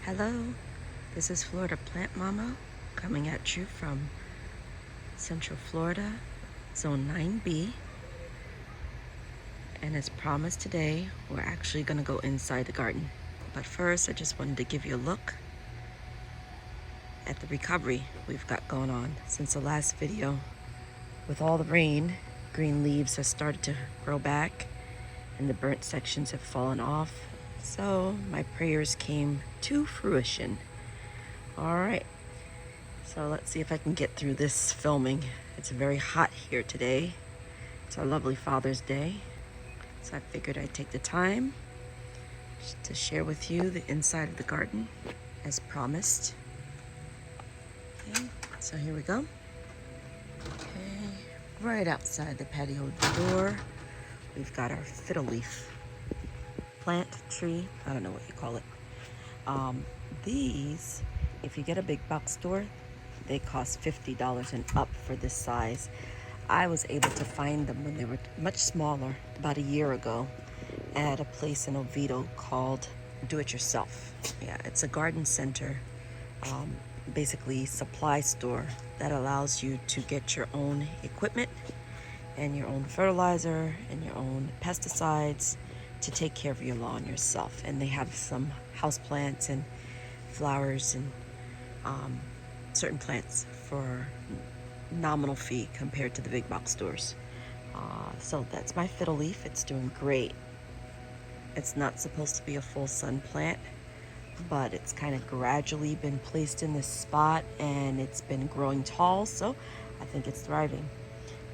Hello, this is Florida Plant Mama coming at you from Central Florida, Zone 9B. And as promised today, we're actually going to go inside the garden. But first, I just wanted to give you a look at the recovery we've got going on since the last video. With all the rain, green leaves have started to grow back and the burnt sections have fallen off. So my prayers came to fruition. All right, so let's see if I can get through this filming. It's very hot here today. It's our lovely Father's Day. So I figured I'd take the time to share with you the inside of the garden as promised. Okay, so here we go. Okay, right outside the patio door, we've got our fiddle leaf plant, tree, I don't know what you call it. These, if you get a big box store, they cost $50 and up for this size. I was able to find them when they were much smaller about a year ago at a place in Oviedo called Do It Yourself. Yeah, it's a garden center, basically supply store that allows you to get your own equipment and your own fertilizer and your own pesticides to take care of your lawn yourself. And they have some house plants and flowers and certain plants for nominal fee compared to the big box stores. So that's my fiddle leaf. It's doing great. It's not supposed to be a full sun plant, but it's kind of gradually been placed in this spot and it's been growing tall, so I think it's thriving.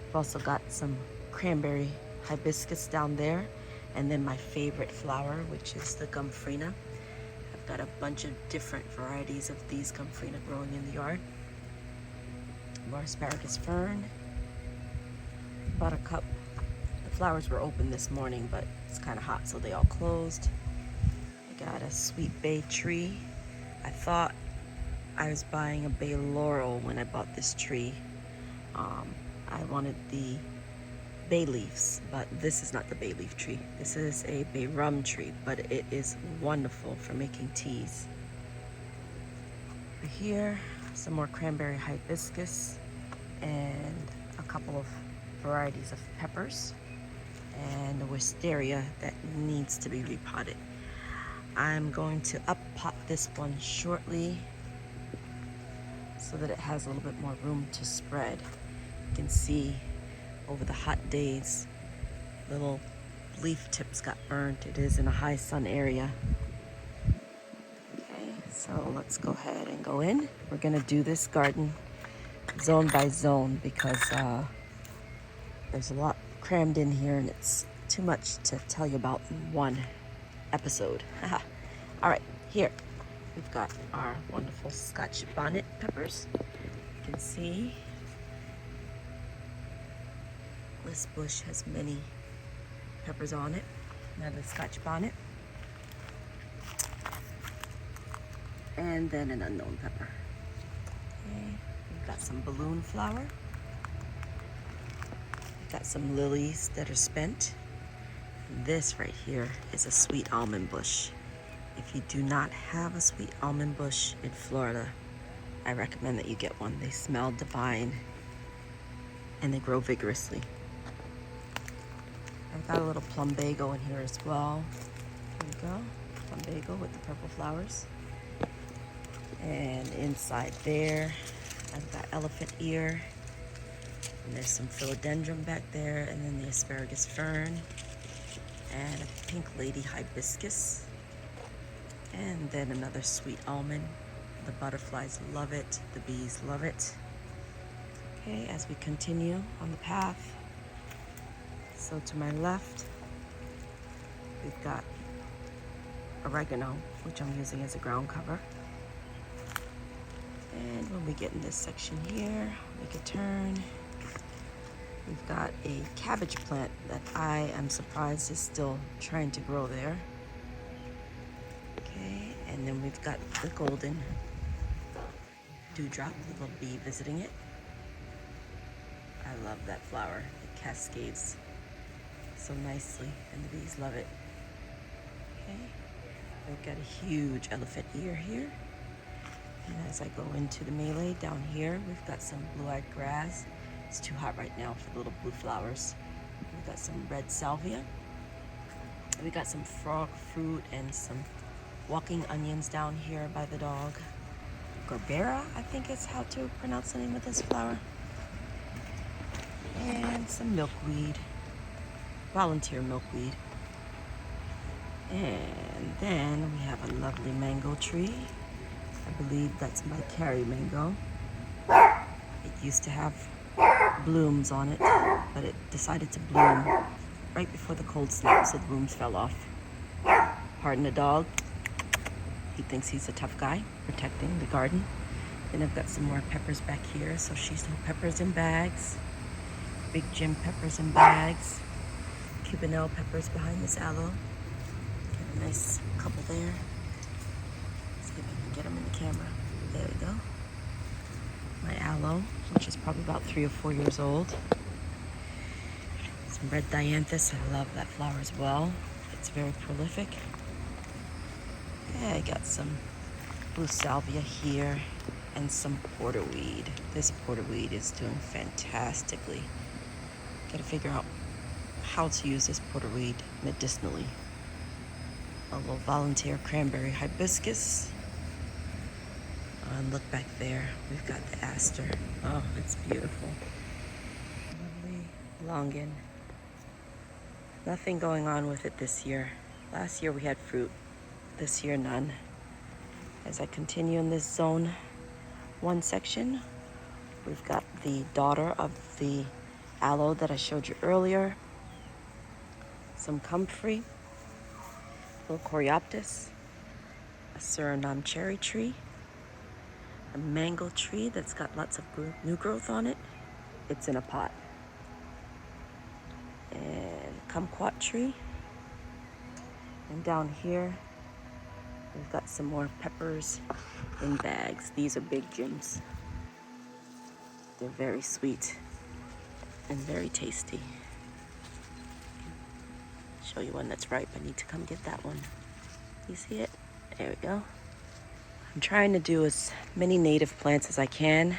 I've also got some cranberry hibiscus down there, and then my favorite flower, which is the gomphrena. I've got a bunch of different varieties of these gomphrena growing in the yard. More asparagus fern, buttercup. The flowers were open this morning, but it's kind of hot, so they all closed. I got a sweet bay tree. I thought I was buying a bay laurel when I bought this tree. I wanted the bay leaves, but this is not the bay leaf tree. This is a bay rum tree, but it is wonderful for making teas. Over here, some more cranberry hibiscus and a couple of varieties of peppers and a wisteria that needs to be repotted. I'm going to up pot this one shortly so that it has a little bit more room to spread. You can see over the hot days, little leaf tips got burnt. It is in a high sun area. Okay, so let's go ahead and go in. We're gonna do this garden zone by zone because there's a lot crammed in here and it's too much to tell you about in one episode. All right, here we've got our wonderful Scotch bonnet peppers. You can see this bush has many peppers on it. Now the Scotch bonnet. And then an unknown pepper. Okay, we've got some balloon flower. We've got some lilies that are spent. And this right here is a sweet almond bush. If you do not have a sweet almond bush in Florida, I recommend that you get one. They smell divine and they grow vigorously. I've got a little plumbago in here as well. There we go, plumbago with the purple flowers. And inside there, I've got elephant ear. And there's some philodendron back there, and then the asparagus fern, and a pink lady hibiscus, and then another sweet almond. The butterflies love it, the bees love it. Okay, as we continue on the path, so to my left, we've got oregano, which I'm using as a ground cover. And when we get in this section here, make a turn. We've got a cabbage plant that I am surprised is still trying to grow there. Okay, and then we've got the golden dewdrop, the little bee visiting it. I love that flower. It cascades so nicely and the bees love it. Okay, We've got a huge elephant ear here. And as I go into the melee down here, we've got some blue-eyed grass. It's too hot right now for the little blue flowers. We've got some red salvia. We got some frog fruit and some walking onions down here by the dog. Gerbera, I think is how to pronounce the name of this flower. And some milkweed, volunteer milkweed. And then we have a lovely mango tree. I believe that's my Cari mango. It used to have blooms on it, but it decided to bloom right before the cold snap, so the blooms fell off. Pardon the dog. He thinks he's a tough guy, protecting the garden. Then I've got some more peppers back here. So she's doing peppers in bags. Big Jim peppers in bags. Cubanelle peppers behind this aloe. Got a nice couple there. Let's see if I can get them in the camera. There we go. My aloe, which is probably about 3 or 4 years old. Some red dianthus. I love that flower as well. It's very prolific. Yeah, I got some blue salvia here and some porterweed. This porterweed is doing fantastically. Gotta figure out how to use this porterweed medicinally. A little volunteer cranberry hibiscus. And look back there, we've got the aster. Oh, it's beautiful. Lovely longan. Nothing going on with it this year. Last year we had fruit. This year, none. As I continue in this zone 1 section, we've got the daughter of the aloe that I showed you earlier, some comfrey, a little coreopsis, a Suriname cherry tree, a mango tree that's got lots of new growth on it. It's in a pot. And kumquat tree. And down here, we've got some more peppers in bags. These are big Jims. They're very sweet and very tasty. Show you one that's ripe. I need to come get that one. You see it? There we go. I'm trying to do as many native plants as I can,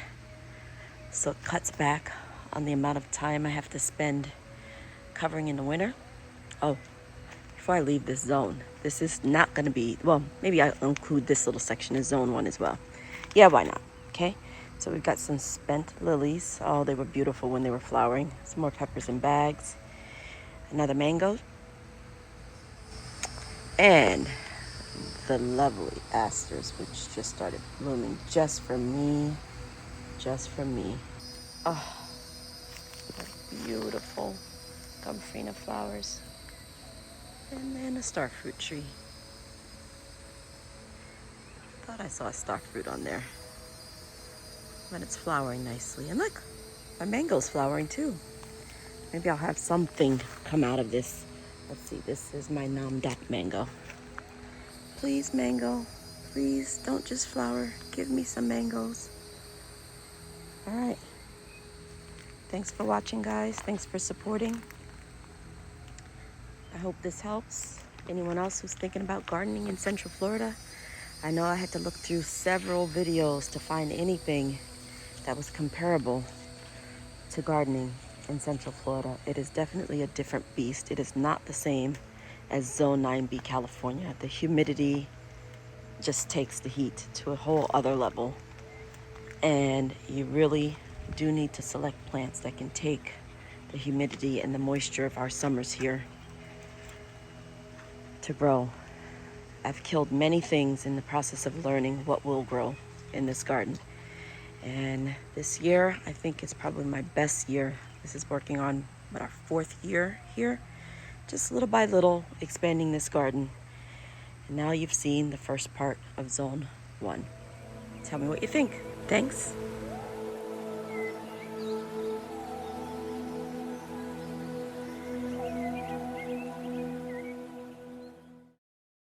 so it cuts back on the amount of time I have to spend covering in the winter. Oh, before I leave this zone, this is not going to be, well, maybe I'll include this little section as zone 1 as well. Yeah, why not? Okay, so we've got some spent lilies. Oh, they were beautiful when they were flowering. Some more peppers in bags. Another mango. And the lovely asters, which just started blooming just for me. Just for me. Oh, beautiful Gomphrena flowers. And then a starfruit tree. Thought I saw a starfruit on there. But it's flowering nicely. And look, my mango's flowering too. Maybe I'll have something come out of this. Let's see, this is my Nam Dak mango. Please, mango, please don't just flower. Give me some mangoes. All right. Thanks for watching, guys. Thanks for supporting. I hope this helps anyone else who's thinking about gardening in Central Florida. I know I had to look through several videos to find anything that was comparable to gardening in Central Florida. It is definitely a different beast. It is not the same as Zone 9B, California. The humidity just takes the heat to a whole other level. And you really do need to select plants that can take the humidity and the moisture of our summers here to grow. I've killed many things in the process of learning what will grow in this garden. And this year, I think it's probably my best year. This is working on our 4th year here. Just little by little expanding this garden. And now you've seen the first part of Zone 1. Tell me what you think. Thanks.